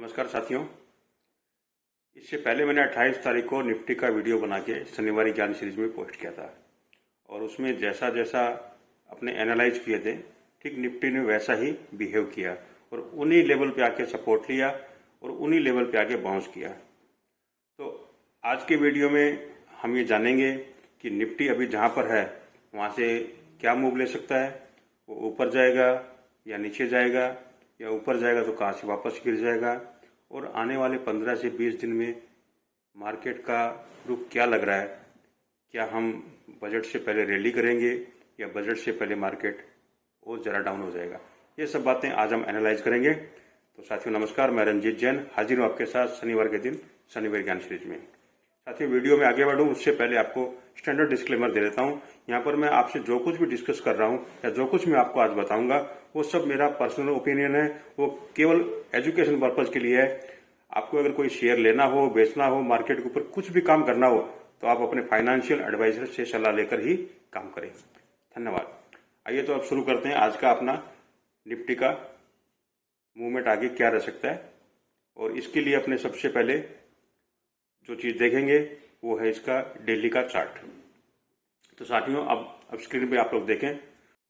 नमस्कार साथियों। इससे पहले मैंने 28 तारीख को निफ्टी का वीडियो बना के शनिवार ज्ञान सीरीज में पोस्ट किया था और उसमें जैसा जैसा अपने एनालाइज किए थे ठीक निफ्टी ने वैसा ही बिहेव किया और उन्हीं लेवल पे आके सपोर्ट लिया और उन्हीं लेवल पे आके बाउंस किया। तो आज के वीडियो में हम ये जानेंगे कि निफ्टी अभी जहाँ पर है वहाँ से क्या मूव ले सकता है, वो ऊपर जाएगा या नीचे जाएगा, या ऊपर जाएगा तो कहाँ से वापस गिर जाएगा, और आने वाले 15 से 20 दिन में मार्केट का रुख क्या लग रहा है। क्या हम बजट से पहले रैली करेंगे या बजट से पहले मार्केट और ज़रा डाउन हो जाएगा, ये सब बातें आज हम एनालाइज करेंगे। तो साथियों नमस्कार, मैं रंजीत जैन हाजिर हूँ आपके साथ शनिवार के दिन शनिवार ज्ञान सीरीज में। साथियों वीडियो में आगे बढ़ूँ उससे पहले आपको स्टैंडर्ड डिस्क्लेमर दे देता हूँ। यहाँ पर मैं आपसे जो कुछ भी डिस्कस कर रहा हूँ या जो कुछ मैं आपको आज बताऊंगा वो सब मेरा पर्सनल ओपिनियन है, वो केवल एजुकेशन पर्पज के लिए है। आपको अगर कोई शेयर लेना हो, बेचना हो, मार्केट के ऊपर कुछ भी काम करना हो तो आप अपने फाइनेंशियल एडवाइजर से सलाह लेकर ही काम करें। धन्यवाद। आइए तो अब शुरू करते हैं आज का अपना निफ्टी का मूवमेंट आगे क्या रह सकता है। और इसके लिए अपने सबसे पहले जो चीज़ देखेंगे वो है इसका डेली का चार्ट। तो साथियों अब स्क्रीन पे आप लोग देखें,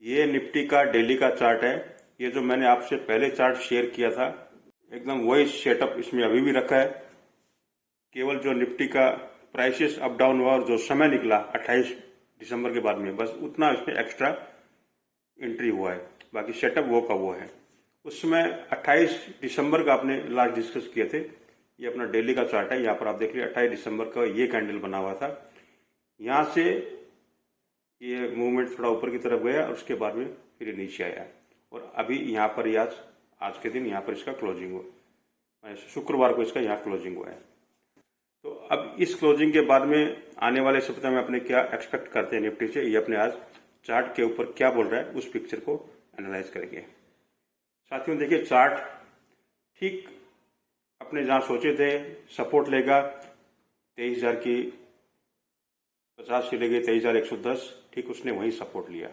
ये निफ्टी का डेली का चार्ट है। ये जो मैंने आपसे पहले चार्ट शेयर किया था एकदम वही सेटअप इसमें अभी भी रखा है। केवल जो निफ्टी का प्राइसेस अप डाउन हुआ और जो समय निकला 28 दिसंबर के बाद में, बस उतना इसमें एक्स्ट्रा एंट्री हुआ है, बाकी सेटअप वो का वो है। उस समय 28 दिसंबर का आपने लास्ट डिस्कस किए थे। ये अपना डेली का चार्ट है, यहाँ पर आप देख लीजिए 28 दिसंबर का ये कैंडल बना हुआ था। यहाँ से ये मूवमेंट थोड़ा ऊपर की तरफ गया और उसके बाद में फिर ये नीचे आया और अभी यहाँ पर ये आज के दिन यहाँ पर इसका क्लोजिंग हुआ, शुक्रवार को इसका यहाँ क्लोजिंग हुआ है। तो अब इस क्लोजिंग के बाद में आने वाले सप्ताह में अपने क्या एक्सपेक्ट करते हैं निफ्टी से, ये अपने आज चार्ट के ऊपर क्या बोल रहा है उस पिक्चर को एनालाइज करेंगे। साथियों देखिए चार्ट ठीक अपने जहाँ सोचे थे सपोर्ट लेगा 23,000 की 50 से लेके 23,110, ठीक उसने वही सपोर्ट लिया।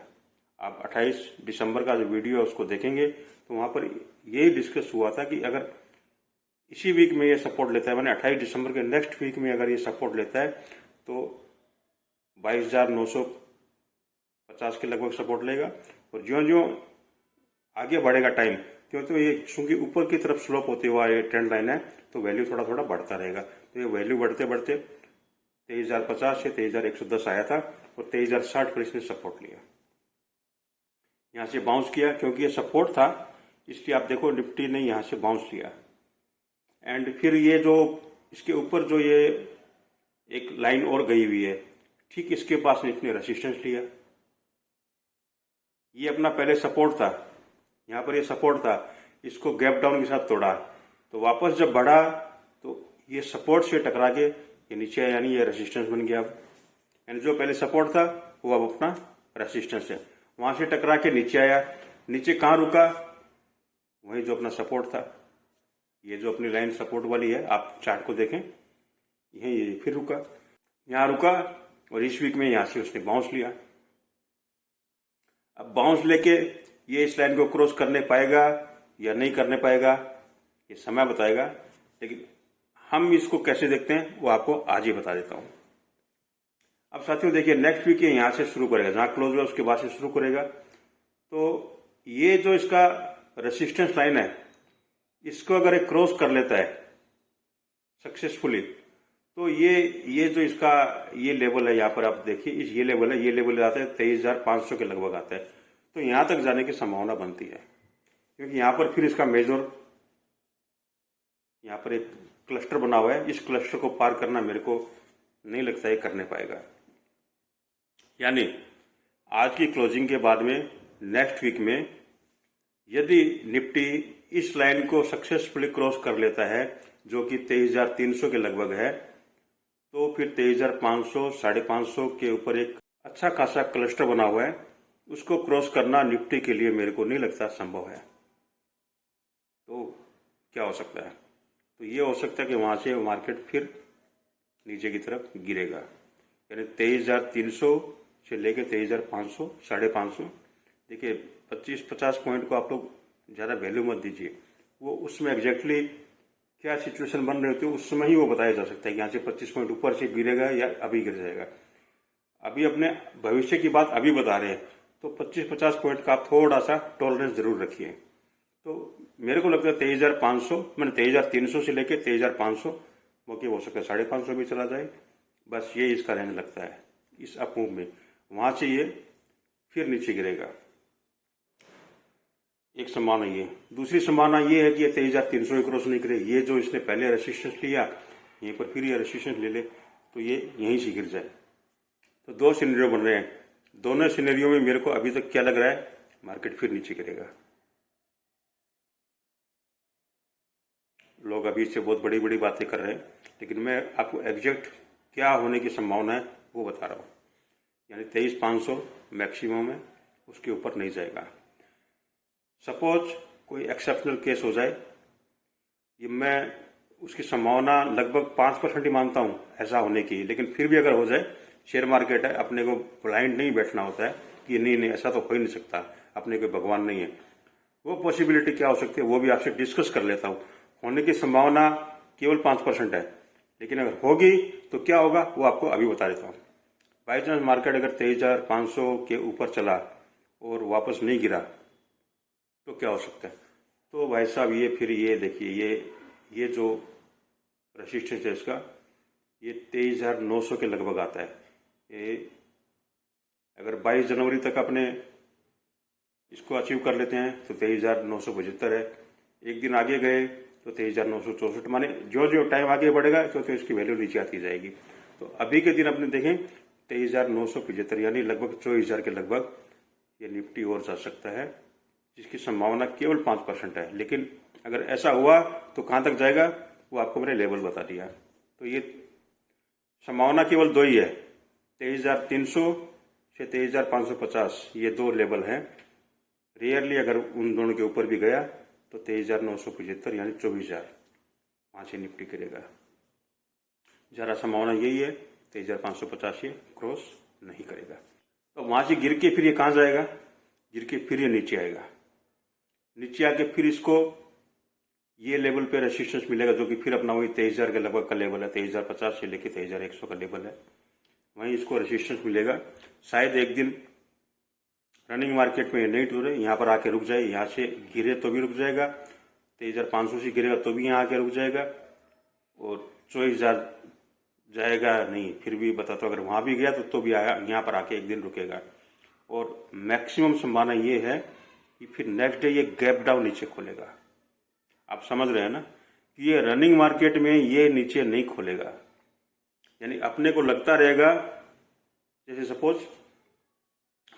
आप 28 दिसंबर का जो वीडियो है उसको देखेंगे तो वहाँ पर यही डिस्कस हुआ था कि अगर इसी वीक में ये सपोर्ट लेता है, मैंने 28 दिसंबर के नेक्स्ट वीक में अगर ये सपोर्ट लेता है तो 22,950 के लगभग सपोर्ट लेगा। और ज्यों ज्यों आगे बढ़ेगा टाइम, क्योंकि तो ये चूंकि ऊपर की तरफ स्लोप होती हुआ ये ट्रेंड लाइन है तो वैल्यू थोड़ा थोड़ा बढ़ता रहेगा। तो ये वैल्यू बढ़ते बढ़ते 23,050 से 23,110 आया था और 23,060 पर इसने सपोर्ट लिया, यहाँ से बाउंस किया। क्योंकि ये सपोर्ट था इसलिए आप देखो निफ्टी ने यहाँ से बाउंस लिया एंड फिर ये जो इसके ऊपर जो ये एक लाइन और गई हुई है ठीक इसके पास में इसने रेसिस्टेंस लिया। ये अपना पहले सपोर्ट था, यहाँ पर ये सपोर्ट था, इसको गैप डाउन के साथ तोड़ा तो वापस जब बढ़ा तो ये सपोर्ट से टकरा के ये नीचे आया, यानी ये रेसिस्टेंस बन गया। यानी जो पहले सपोर्ट था वो अब अपना रेसिस्टेंस है, वहां से टकरा के नीचे आया। नीचे कहाँ रुका, वही जो अपना सपोर्ट था, ये जो अपनी लाइन सपोर्ट वाली है आप चार्ट को देखें, यही फिर रुका, यहाँ रुका और इस वीक में यहाँ से उसने बाउंस लिया। अब बाउंस लेके ये इस लाइन को क्रॉस करने पाएगा या नहीं करने पाएगा ये समय बताएगा, लेकिन हम इसको कैसे देखते हैं वो आपको आज ही बता देता हूं। अब साथियों देखिए नेक्स्ट वीक ये यहाँ से शुरू करेगा, जहां क्लोज हुआ उसके बाद से शुरू करेगा। तो ये जो इसका रेसिस्टेंस लाइन है इसको अगर एक क्रॉस कर लेता है सक्सेसफुली तो ये जो इसका ये लेवल है यहाँ पर आप देखिए, इस ये लेवल आता है 23,500 के लगभग आता है। तो यहाँ तक जाने की संभावना बनती है, क्योंकि यहाँ पर फिर इसका मेजर यहाँ पर एक क्लस्टर बना हुआ है, इस क्लस्टर को पार करना मेरे को नहीं लगता है करने पाएगा। यानी आज की क्लोजिंग के बाद में नेक्स्ट वीक में यदि निफ्टी इस लाइन को सक्सेसफुली क्रॉस कर लेता है जो कि 23,300 के लगभग है, तो फिर 23,500 550 के ऊपर एक अच्छा खासा क्लस्टर बना हुआ है, उसको क्रॉस करना निफ्टी के लिए मेरे को नहीं लगता संभव है। तो क्या हो सकता है, तो ये हो सकता है कि वहां से मार्केट फिर नीचे की तरफ गिरेगा, यानी 23,300 से लेके 23,500 550। देखिए 25-50 पॉइंट को आप लोग ज़्यादा वैल्यू मत दीजिए, वो उसमें एग्जैक्टली क्या सिचुएशन बन रही होती है उस समय ही वो बताया जा सकता है कि यहाँ से 25 पॉइंट ऊपर से गिरेगा या अभी गिर जाएगा। अभी अपने भविष्य की बात अभी बता रहे हैं, तो 25-50 पॉइंट का आप थोड़ा सा टॉलरेंस जरूर रखिए। तो मेरे को लगता है 23,500, मैंने 23,300 से लेके 23,500 मौके हो सकता है 550 भी चला जाए, बस ये इसका रेंज लगता है इस अप मूव में। वहां से ये फिर नीचे गिरेगा, एक संभावना ये। दूसरी संभावना ये है कि ये 23,300 क्रॉस नहीं करे, ये जो इसने पहले रेसिस्टेंस लिया यहीं पर फिर ये रेसिस्टेंस ले ले तो ये यहीं से गिर जाए। तो दो सिनेरियो बन रहे हैं, दोनों सिनेरियो में मेरे को अभी तक क्या लग रहा है, मार्केट फिर नीचे गिरेगा। लोग अभी से बहुत बड़ी बड़ी बातें कर रहे हैं, लेकिन मैं आपको एग्जैक्ट क्या होने की संभावना है वो बता रहा हूँ। यानी 23,500 मैक्सिमम है, उसके ऊपर नहीं जाएगा। सपोज कोई एक्सेप्शनल केस हो जाए, ये मैं उसकी संभावना लगभग 5% ही मानता हूँ ऐसा होने की, लेकिन फिर भी अगर हो जाए, शेयर मार्केट है, अपने को ब्लाइंड नहीं बैठना होता है कि नहीं ऐसा तो हो ही नहीं सकता, अपने कोई भगवान नहीं है। वो पॉसिबिलिटी क्या हो सकती है वो भी आपसे डिस्कस कर लेता हूँ। होने की संभावना केवल 5% है, लेकिन अगर होगी तो क्या होगा वो आपको अभी बता देता हूँ। बाई चांस मार्केट अगर 23,500 के ऊपर चला और वापस नहीं गिरा तो क्या हो सकता है। तो भाई साहब ये फिर ये देखिए, ये जो रेसिस्टेंस है इसका ये 23,900 के लगभग आता है। ये अगर 22 जनवरी तक अपने इसको अचीव कर लेते हैं तो 23,975 है। एक दिन आगे गए तो 23,964, माने जो जो टाइम आगे बढ़ेगा तो इसकी वैल्यू नीचे आती जाएगी। तो अभी के दिन अपने देखें 23,975, यानी लगभग 24,000 के लगभग ये निफ्टी और जा सकता है, जिसकी संभावना केवल 5% है। लेकिन अगर ऐसा हुआ तो कहां तक जाएगा वो आपको मैंने लेवल बता दिया। तो ये संभावना केवल दो ही है, 23,300 से 23,550, ये दो लेवल हैं। रेयरली अगर उन दोनों के ऊपर भी गया तो 23,975 यानी 24,000 वहां से निफ्टी करेगा। जरा संभावना यही है 23,550 ये क्रॉस नहीं करेगा। तो वहां से गिर के फिर ये कहां जाएगा, गिर के फिर ये नीचे आएगा। नीचे आके फिर इसको ये लेवल पे रेसिस्टेंस मिलेगा, जो कि फिर अपना वही 23,000 के लगभग का लेवल है, 23,050 से लेके 23,100 का लेवल है, वहीं इसको रेसिस्टेंस मिलेगा। शायद एक दिन रनिंग मार्केट में नहीं टूटे, यहाँ पर आके रुक जाए, यहाँ से गिरे तो भी रुक जाएगा, 23,500 से गिरेगा तो भी यहाँ आके रुक जाएगा, और 24,000 जाएगा नहीं, फिर भी बताता हूँ अगर वहां भी गया तो भी आया यहाँ पर आके एक दिन रुकेगा। और मैक्सिमम संभावना ये है कि फिर नेक्स्ट डे ये गैप डाउन नीचे खोलेगा। आप समझ रहे हैं ना कि ये रनिंग मार्केट में ये नीचे नहीं खोलेगा। यानी अपने को लगता रहेगा, जैसे सपोज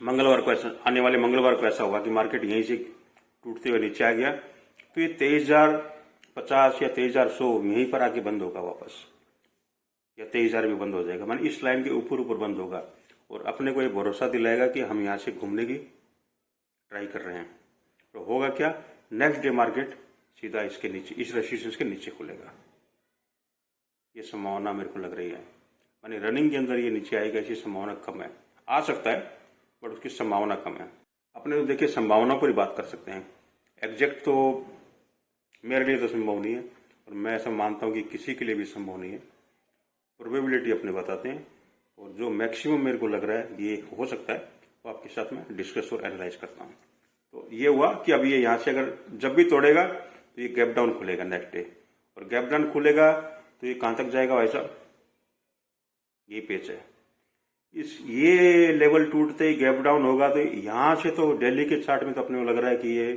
मंगलवार को ऐसा, आने वाले मंगलवार को ऐसा होगा कि मार्केट यहीं से टूटते हुए नीचे आ गया, तो ये 23,050 या 23,100 यहीं पर आके बंद होगा वापस, या 23,000 भी बंद हो जाएगा, माने इस लाइन के ऊपर ऊपर बंद होगा, और अपने को ये भरोसा दिलाएगा कि हम यहाँ से घूमने की ट्राई कर रहे हैं। तो होगा क्या, नेक्स्ट डे मार्केट सीधा इसके नीचे, इस रेसिस्टेंस के नीचे खुलेगा। ये संभावना मेरे को लग रही है, माने रनिंग के अंदर ये नीचे आएगा, इसकी संभावना कम है। आ सकता है बट उसकी संभावना कम है। अपने तो देखिए संभावना पर ही बात कर सकते हैं, एग्जैक्ट तो मेरे लिए तो संभव नहीं है, और मैं ऐसा मानता हूँ कि किसी के लिए भी संभव नहीं है। प्रोबेबिलिटी अपने बताते हैं, और जो मैक्सिमम मेरे को लग रहा है ये हो सकता है तो आपके साथ में डिस्कस और एनालाइज करता हूँ। तो ये हुआ कि अब ये यहाँ से अगर जब भी तोड़ेगा तो ये गैप डाउन खुलेगा नेक्स्ट डे, और गैप डाउन खुलेगा तो ये कहाँ तक जाएगा भाई साहब, ये पेच है, ये लेवल टूटते ही गैप डाउन होगा, तो यहां से तो दिल्ली के चार्ट में तो अपने को लग रहा है कि ये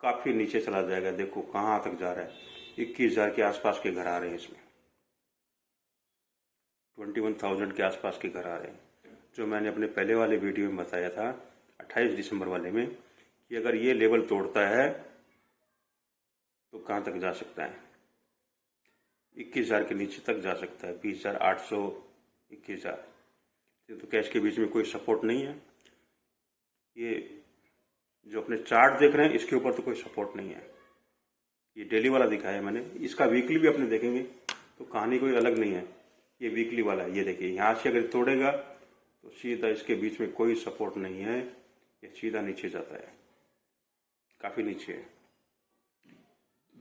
काफी नीचे चला जाएगा। देखो कहां तक जा रहा है, 21,000 के आसपास के घर आ रहे हैं, इसमें 21,000 के आसपास के घर आ रहे हैं। जो मैंने अपने पहले वाले वीडियो में बताया था 28 दिसंबर वाले में, कि अगर ये लेवल तोड़ता है तो कहां तक जा सकता है, 21,000 के नीचे तक जा सकता है, 20,800, 21,000। तो कैश के बीच में कोई सपोर्ट नहीं है। ये जो अपने चार्ट देख रहे हैं इसके ऊपर तो कोई सपोर्ट नहीं है। ये डेली वाला दिखाया है मैंने, इसका वीकली भी अपने देखेंगे तो कहानी कोई अलग नहीं है। ये वीकली वाला है, ये देखिए यहाँ से अगर तोड़ेगा तो सीधा इसके बीच में कोई सपोर्ट नहीं है, ये सीधा नीचे जाता है, काफी नीचे है।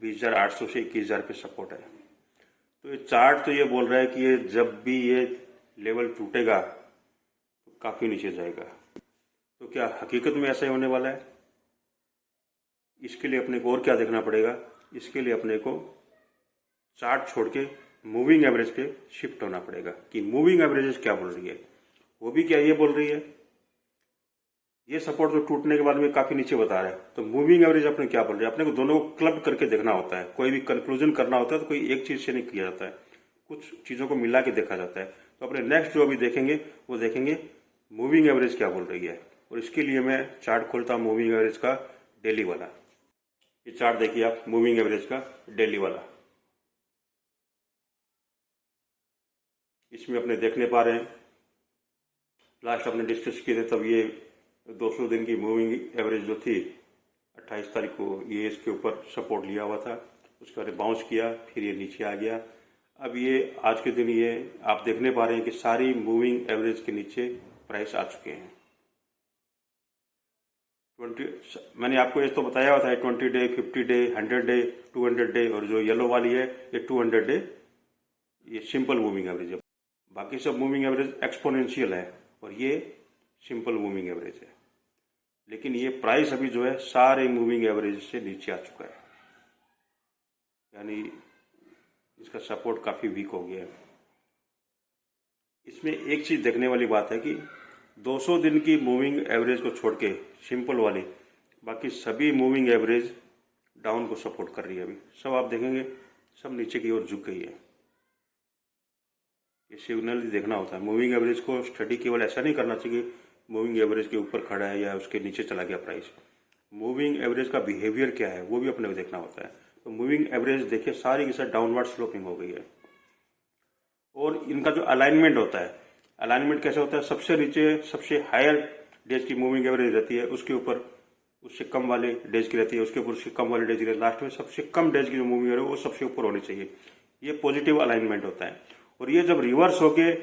20,800 से 21,000 पे सपोर्ट है। तो ये चार्ट तो ये बोल रहा है कि ये जब भी ये लेवल टूटेगा तो काफ़ी नीचे जाएगा। तो क्या हकीकत में ऐसा ही होने वाला है? इसके लिए अपने को और क्या देखना पड़ेगा? इसके लिए अपने को चार्ट छोड़ के मूविंग एवरेज पे शिफ्ट होना पड़ेगा कि मूविंग एवरेजेस क्या बोल रही है। वो भी क्या ये बोल रही है, ये सपोर्ट तो टूटने के बाद में काफी नीचे बता रहा है, तो मूविंग एवरेज अपने क्या बोल रही है। अपने को दोनों को क्लब करके देखना होता है। कोई भी कंक्लूजन करना होता है तो कोई एक चीज से नहीं किया जाता है, कुछ चीजों को मिला के देखा जाता है। तो अपने नेक्स्ट जो अभी देखेंगे वो देखेंगे मूविंग एवरेज क्या बोल रही है। और इसके लिए मैं चार्ट खोलता हूं मूविंग एवरेज का डेली वाला। ये चार्ट देखिए आप, मूविंग एवरेज का डेली वाला। इसमें अपने देखने पा रहे हैं, लास्ट अपने डिस्कस किए थे तब ये 200 दिन की मूविंग एवरेज जो थी 28 तारीख को ये इसके ऊपर सपोर्ट लिया हुआ था, उसके बाद बाउंस किया, फिर ये नीचे आ गया। अब ये आज के दिन ये आप देखने पा रहे हैं कि सारी मूविंग एवरेज के नीचे प्राइस आ चुके हैं। 20 मैंने आपको ये तो बताया हुआ था 20 डे, 50 डे, 100 डे, 200 डे, और जो येलो वाली है ये 200 डे, ये सिंपल मूविंग एवरेज है। बाकी सब मूविंग एवरेज एक्सपोनेंशियल है और ये सिंपल मूविंग एवरेज है। लेकिन ये प्राइस अभी जो है सारे मूविंग एवरेज से नीचे आ चुका है, यानी इसका सपोर्ट काफी वीक हो गया है। इसमें एक चीज देखने वाली बात है कि 200 दिन की मूविंग एवरेज को छोड़ के सिंपल वाली बाकी सभी मूविंग एवरेज डाउन को सपोर्ट कर रही है। अभी सब आप देखेंगे सब नीचे की ओर झुक गई है। ये सिग्नल देखना होता है। मूविंग एवरेज को स्टडी केवल ऐसा नहीं करना चाहिए मूविंग एवरेज के ऊपर खड़ा है या उसके नीचे चला गया प्राइस। मूविंग एवरेज का बिहेवियर क्या है वो भी अपने को देखना होता है। तो मूविंग एवरेज देखिए सारी के साथ डाउनवर्ड स्लोपिंग हो गई है। और इनका जो अलाइनमेंट होता है, अलाइनमेंट कैसे होता है, सबसे नीचे सबसे हायर डेज की मूविंग एवरेज रहती है, उसके ऊपर उससे कम वाले डेज की रहती है, उसके ऊपर उससे कम वाले डेज की रहती है, लास्ट में सबसे कम डेज की जो मूविंग एवरेज वो सबसे ऊपर होनी चाहिए। ये पॉजिटिव अलाइनमेंट होता है। और ये जब रिवर्स होके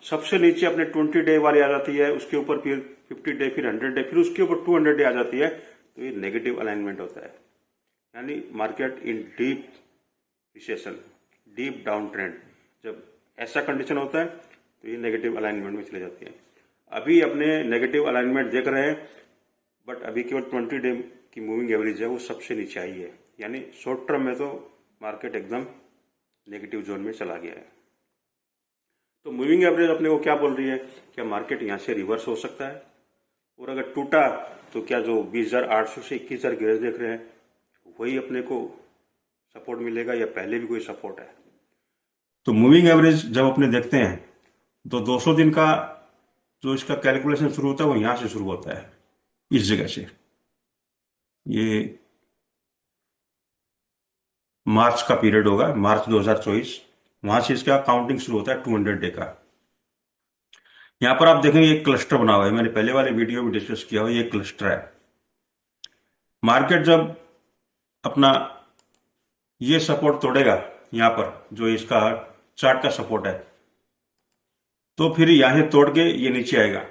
सबसे नीचे अपने 20 डे वाली आ जाती है, उसके ऊपर फिर 50 डे, फिर 100 डे, फिर उसके ऊपर 200 डे आ जाती है, तो ये नेगेटिव अलाइनमेंट होता है। यानी market in deep recession, deep down trend, जब ऐसा कंडीशन होता है तो ये नेगेटिव अलाइनमेंट में चले जाती है। अभी अपने नेगेटिव अलाइनमेंट देख रहे हैं, बट अभी केवल 20 डे की मूविंग एवरेज है वो सबसे नीचे आई है। यानी शॉर्ट टर्म में तो मार्केट एकदम नेगेटिव जोन में चला गया है। तो मूविंग एवरेज अपने को क्या बोल रही है, क्या मार्केट यहाँ से रिवर्स हो सकता है, और अगर टूटा तो क्या जो 20,800 से 21,000 की रेंज देख रहे हैं वही अपने को सपोर्ट मिलेगा या पहले भी कोई सपोर्ट है। तो मूविंग एवरेज जब अपने देखते हैं तो 200 दिन का जो इसका कैलकुलेशन शुरू होता है वो यहां से शुरू होता है, इस जगह से। ये मार्च का पीरियड होगा, मार्च 2024, वहां से इसका काउंटिंग शुरू होता है 200 डे का। यहां पर आप देखेंगे एक क्लस्टर बना हुआ है, मैंने पहले वाले वीडियो में डिस्कस किया हुआ, ये क्लस्टर है। मार्केट जब अपना ये सपोर्ट तोड़ेगा, यहां पर जो इसका चार्ट का सपोर्ट है, तो फिर यहां से तोड़ के ये नीचे आएगा।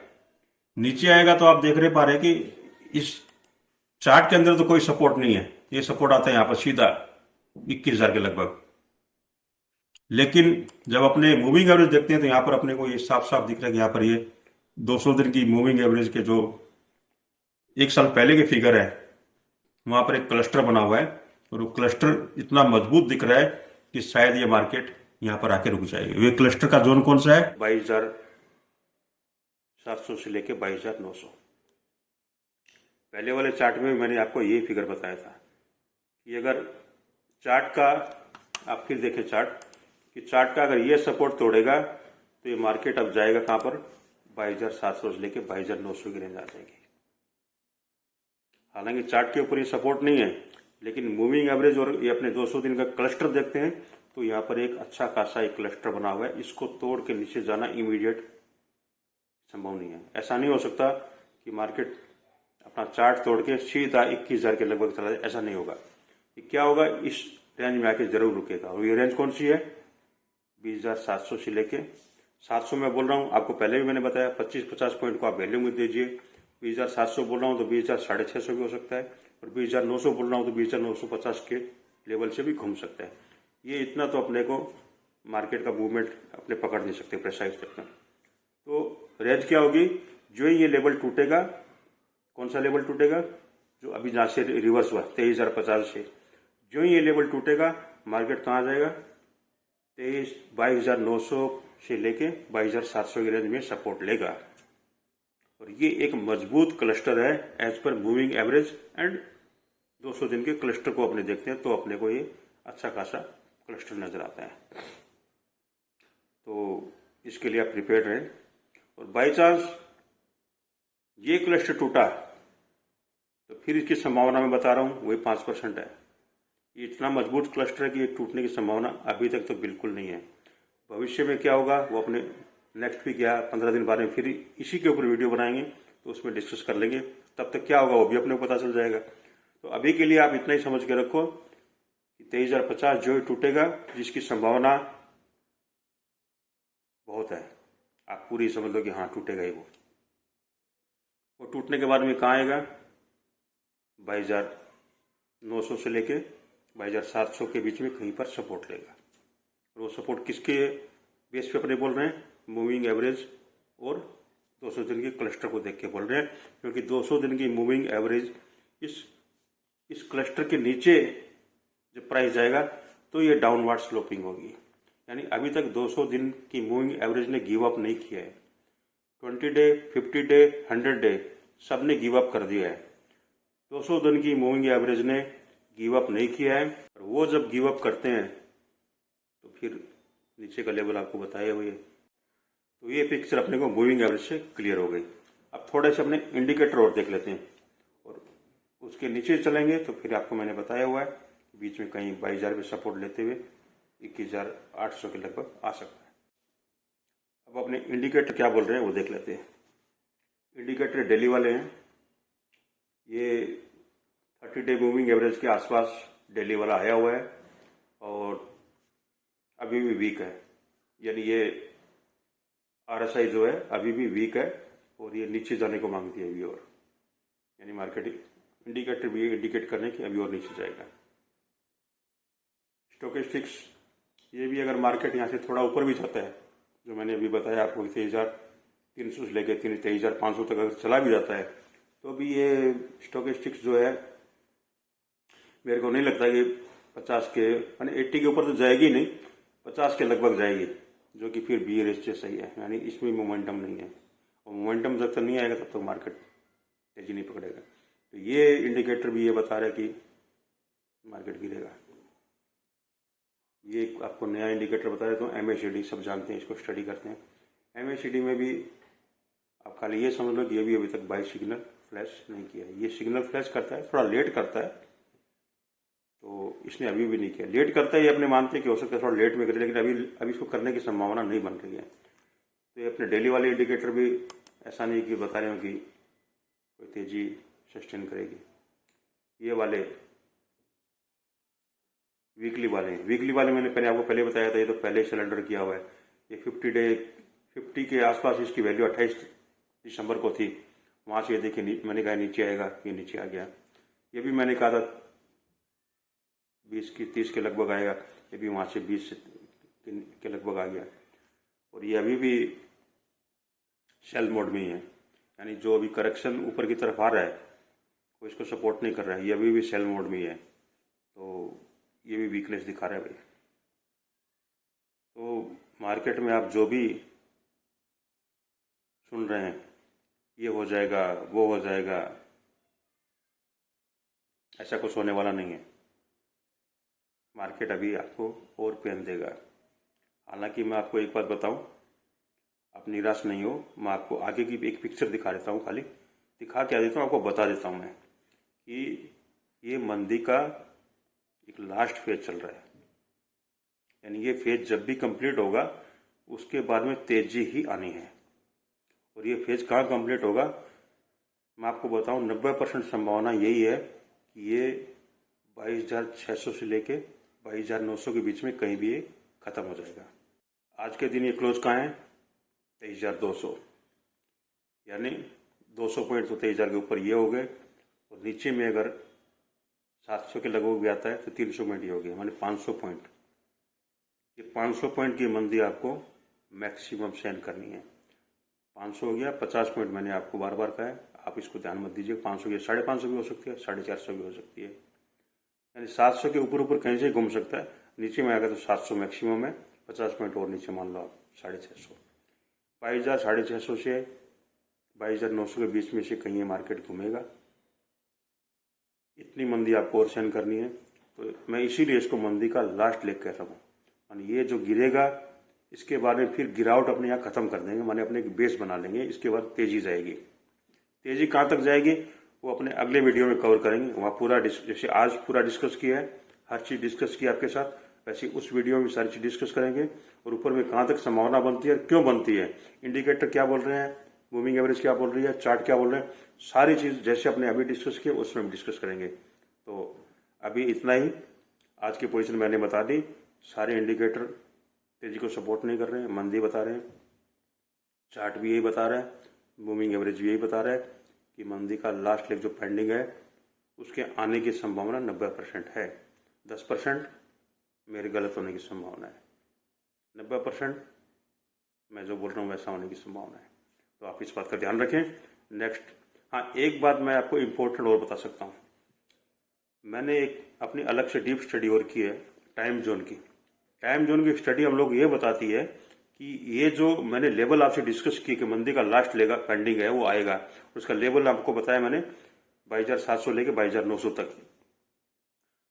नीचे आएगा तो आप देख रहे पा रहे कि इस चार्ट के अंदर तो कोई सपोर्ट नहीं है, ये सपोर्ट आता है यहां पर सीधा 21,000 के लगभग। लेकिन जब अपने मूविंग एवरेज देखते हैं तो यहां पर अपने को ये साफ साफ दिख रहा है कि यहां पर ये 200 दिन की मूविंग एवरेज के जो एक साल पहले के फिगर है वहां पर एक क्लस्टर बना हुआ है, और वो क्लस्टर इतना मजबूत दिख रहा है कि शायद ये मार्केट यहां पर आके रुक जाएगी। ये क्लस्टर का जोन कौन सा है, 22,700 से लेके 22,900। पहले वाले चार्ट में मैंने आपको ये फिगर बताया था कि अगर चार्ट का आप फिर देखें चार्ट, कि चार्ट का अगर ये सपोर्ट तोड़ेगा तो ये मार्केट अब जाएगा कहां पर, 22,700 से लेके 22,900 की रेंज आ जाएगी। हालांकि चार्ट के ऊपर ये सपोर्ट नहीं है, लेकिन मूविंग एवरेज और ये अपने 200 दिन का क्लस्टर देखते हैं तो यहाँ पर एक अच्छा खासा एक क्लस्टर बना हुआ है। इसको तोड़ के नीचे जाना इमीडिएट संभव नहीं है। ऐसा नहीं हो सकता कि मार्केट अपना चार्ट तोड़ के सीधा 21,000 के लगभग चला जाए, ऐसा नहीं होगा। क्या होगा, इस रेंज में आके जरूर रुकेगा। और ये रेंज कौन सी है, 20,700 से लेके 700 में बोल रहा हूँ, आपको पहले भी मैंने बताया 25-50 पॉइंट को आप वैल्यू में दीजिए। 20,700 बोल रहा हूँ तो 20,650 भी हो सकता है, और 20,900 बोल रहा हूँ तो 20,950 के लेवल से भी घूम सकता है। ये इतना तो अपने को मार्केट का मूवमेंट अपने पकड़ नहीं सकते प्रेसाइज तक में। तो रेंज क्या होगी, जो ही ये लेवल टूटेगा, कौन सा लेवल टूटेगा, जो अभी जहाँ से रिवर्स हुआ 23,050 से, जो ही ये लेवल टूटेगा मार्केट कहाँ जाएगा, 22,900 से लेके 22,700 की रेंज में सपोर्ट लेगा। और ये एक मजबूत क्लस्टर है as per moving average and 200 दिन के क्लस्टर को अपने देखते हैं तो अपने को ये अच्छा खासा क्लस्टर नजर आता है। तो इसके लिए आप प्रिपेयर रहें। और बाई चांस ये क्लस्टर टूटा तो फिर इसकी संभावना मैं बता रहा हूँ वही 5% है। ये इतना मजबूत क्लस्टर है कि ये टूटने की संभावना अभी तक तो बिल्कुल नहीं है। भविष्य में क्या होगा वो अपने नेक्स्ट वीक या 15 दिन बाद में फिर इसी के ऊपर वीडियो बनाएंगे तो उसमें डिस्कस कर लेंगे। तब तक क्या होगा वो भी अपने को पता चल जाएगा। तो अभी के लिए आप इतना ही समझ के रखो कि 23,050 जो टूटेगा, जिसकी संभावना बहुत है, आप पूरी समझ लो कि हाँ टूटेगा ही वो टूटने के बाद में कहाँ आएगा, 22,900 से लेके 22,700 के बीच में कहीं पर सपोर्ट लेगा। और वो सपोर्ट किसके बेस पे अपने बोल रहे हैं, मूविंग एवरेज और 200 दिन के क्लस्टर को देख के बोल रहे हैं, क्योंकि 200 दिन की मूविंग एवरेज इस क्लस्टर के नीचे जब प्राइस जाएगा तो ये डाउनवर्ड स्लोपिंग होगी। यानी अभी तक 200 दिन की मूविंग एवरेज ने गिव अप नहीं किया है। 20 डे, 50 डे, 100 डे सब ने गिव अप कर दिया है। 200 दिन की मूविंग एवरेज ने गिव अप नहीं किया है। और वो जब गिव अप करते हैं तो फिर नीचे का लेवल आपको बताया हुए। तो ये पिक्चर अपने को मूविंग एवरेज से क्लियर हो गई। अब थोड़े से अपने इंडिकेटर और देख लेते हैं और उसके नीचे चलेंगे तो फिर आपको मैंने बताया हुआ है बीच में कहीं 22,000 पे सपोर्ट लेते हुए 21,800 के लगभग आ सकता है। अब अपने इंडिकेटर क्या बोल रहे हैं वो देख लेते हैं। इंडिकेटर डेली वाले हैं। ये 30 डे मूविंग एवरेज के आसपास डेली वाला आया हुआ है और अभी भी वीक है। यानी ये RSI जो है अभी भी वीक है और ये नीचे जाने को मांगती है अभी और, यानी मार्केट इंडिकेटर भी इंडिकेट करने की अभी और नीचे जाएगा। स्टोकेस्टिक्स ये भी अगर मार्केट यहाँ से थोड़ा ऊपर भी जाता है, जो मैंने अभी बताया आपको 23,300 से लेकर 23,500 तक अगर चला भी जाता है तो भी ये स्टोकेस्टिक्स जो है मेरे को नहीं लगता कि 50 के यानी 80 के ऊपर तो जाएगी नहीं, 50 के लगभग जाएगी, जो कि फिर BRS सही है। यानी इसमें मोमेंटम नहीं है और मोमेंटम जब तक नहीं आएगा तब तक मार्केट तेजी नहीं पकड़ेगा। तो ये इंडिकेटर भी ये बता रहा है कि मार्केट गिरेगा। ये आपको नया इंडिकेटर बता रहे तो MACD सब जानते हैं, इसको स्टडी करते हैं। MACD में भी आप खाली ये समझ लो कि ये भी अभी तक बाई सिग्नल फ्लैश नहीं किया है। ये सिग्नल फ्लैश करता है, थोड़ा लेट करता है, तो इसने अभी भी नहीं किया। लेट करता है ये अपने मानते हैं कि हो सकता है थोड़ा लेट में करे, लेकिन अभी इसको करने की संभावना नहीं बन रही है। तो ये अपने डेली वाले इंडिकेटर भी ऐसा नहीं कि बता रहे हो कि कोई तेजी सस्टेन करेगी। ये वाले वीकली वाले हैं। वीकली वाले मैंने आपको पहले बताया था, ये तो पहले सिलेंडर किया हुआ है। ये 50 के आसपास इसकी वैल्यू 28 दिसंबर को थी। वहाँ से ये देखिए मैंने कहा नीचे आएगा, ये नीचे आ गया। ये भी मैंने कहा था 30 के लगभग आएगा, ये भी वहाँ से 20 के लगभग आ गया। और ये अभी भी सेल मोड में ही है, यानी जो अभी करेक्शन ऊपर की तरफ आ रहा है वो इसको सपोर्ट नहीं कर रहा है, ये अभी भी सेल मोड में ही है। तो ये भी वीकनेस दिखा रहा है भाई। तो मार्केट में आप जो भी सुन रहे हैं ये हो जाएगा वो हो जाएगा, ऐसा कुछ होने वाला नहीं है। मार्केट अभी आपको और पेन देगा। हालांकि मैं आपको एक बात बताऊं, आप निराश नहीं हो। मैं आपको आगे की एक पिक्चर दिखा देता हूं, खाली दिखा क्या देता हूं, आपको बता देता हूं मैं कि ये मंदी का एक लास्ट फेज चल रहा है। यानी ये फेज जब भी कंप्लीट होगा उसके बाद में तेजी ही आनी है। और ये फेज कहाँ कंप्लीट होगा, मैं आपको बताऊं 90% संभावना यही है कि ये 22,600 से लेके 22,900 के बीच में कहीं भी ये खत्म हो जाएगा। आज के दिन ये क्लोज कहाँ है, 23,200, यानी 200 पॉइंट तो 23,000 के ऊपर ये हो गए। और नीचे में अगर 700 के लगभग भी आता है तो 300 पॉइंट ही हो गया, माने 500 पॉइंट। ये 500 पॉइंट की मंदी आपको मैक्सिमम सहन करनी है। 500 हो गया, 50 पॉइंट मैंने आपको बार बार कहा है, आप इसको ध्यान मत दीजिए। 500 की 550 भी हो सकती है, 450 भी हो सकती है, यानी 700 के ऊपर ऊपर कहीं से घूम सकता है। नीचे में आएगा तो 700 मैक्सिमम है, 50 पॉइंट और नीचे मान लो आप 650। 22,000 650 से 22,900 के बीच में से कहीं ये मार्केट घूमेगा। इतनी मंदी आपको और सहन करनी है। तो मैं इसीलिए इसको मंदी का लास्ट लेग कह रहा हूँ। माने ये जो गिरेगा इसके बाद में फिर गिरावट अपने यहाँ खत्म कर देंगे, माने अपने एक बेस बना लेंगे। इसके बाद तेजी जाएगी। तेजी कहाँ तक जाएगी वो अपने अगले वीडियो में कवर करेंगे। वहाँ पूरा जैसे आज पूरा डिस्कस किया है, हर चीज डिस्कस किया आपके साथ, वैसे उस वीडियो में सारी चीज डिस्कस करेंगे। और ऊपर में कहाँ तक संभावना बनती है, क्यों बनती है, इंडिकेटर क्या बोल रहे हैं, मूविंग एवरेज क्या बोल रही है, चार्ट क्या बोल रहे हैं, सारी चीज जैसे अपने अभी डिस्कस किए उसमें भी डिस्कस करेंगे। तो अभी इतना ही, आज की पोजीशन मैंने बता दी। सारे इंडिकेटर तेजी को सपोर्ट नहीं कर रहे हैं, मंदी बता रहे हैं, चार्ट भी यही बता रहा है, मूविंग एवरेज भी यही बता रहा है कि मंदी का लास्ट लेग जो पेंडिंग है उसके आने की संभावना 90% है। 10% मेरे गलत होने की संभावना है, 90% मैं जो बोल रहा हूँ वैसा होने की संभावना है। तो आप इस बात का ध्यान रखें। नेक्स्ट, हाँ एक बात मैं आपको इम्पोर्टेंट और बता सकता हूँ। मैंने एक अपनी अलग से डीप स्टडी और की है टाइम जोन की। टाइम जोन की स्टडी हम लोग ये बताती है कि ये जो मैंने लेवल आपसे डिस्कस की कि मंदी का लास्ट लेगा पेंडिंग है वो आएगा, उसका लेवल आपको बताया मैंने 22,700 लेके 22,900 तक।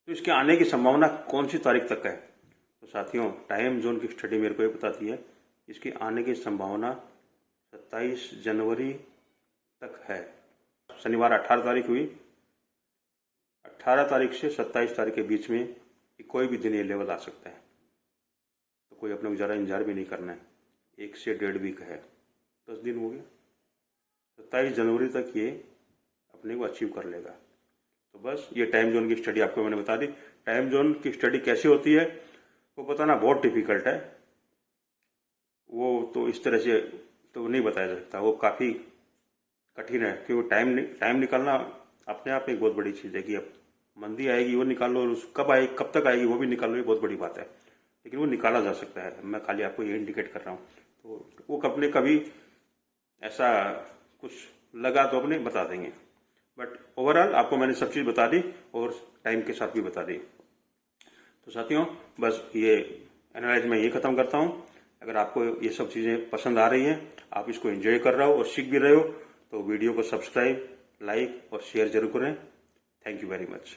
तो इसके आने की संभावना कौन सी तारीख तक है? तो साथियों, टाइम जोन की स्टडी मेरे को ये बताती है इसके आने की संभावना 27 जनवरी तक है। शनिवार 18 तारीख हुई, 18 तारीख से 27 तारीख के बीच में कोई भी दिन ये लेवल आ सकता है। तो कोई अपने को ज़्यादा इंतजार भी नहीं करना है, 1 से 1.5 वीक है, 10 दिन हो गया, 27 जनवरी तक ये अपने को अचीव कर लेगा। तो बस ये टाइम जोन की स्टडी आपको मैंने बता दी। टाइम जोन की स्टडी कैसे होती है वो बताना बहुत डिफिकल्ट है, वो तो इस तरह से तो नहीं बताया जा सकता, वो काफ़ी कठिन है। क्योंकि टाइम निकालना अपने आप में एक बहुत बड़ी चीज़ है कि अब मंदी आएगी वो निकाल लो, और कब आएगी कब तक आएगी वो भी निकाल लो, ये बहुत बड़ी बात है। लेकिन वो निकाला जा सकता है, मैं खाली आपको ये इंडिकेट कर रहा हूँ। तो वो अपने कभी ऐसा कुछ लगा तो अपने बता देंगे, बट ओवरऑल आपको मैंने सब चीज़ बता दी और टाइम के साथ भी बता दी। तो साथियों, बस ये एनालाइज मैं ये ख़त्म करता हूँ। अगर आपको ये सब चीज़ें पसंद आ रही हैं, आप इसको एंजॉय कर रहे हो और सीख भी रहे हो, तो वीडियो को सब्सक्राइब, लाइक और शेयर जरूर करें। Thank you very much.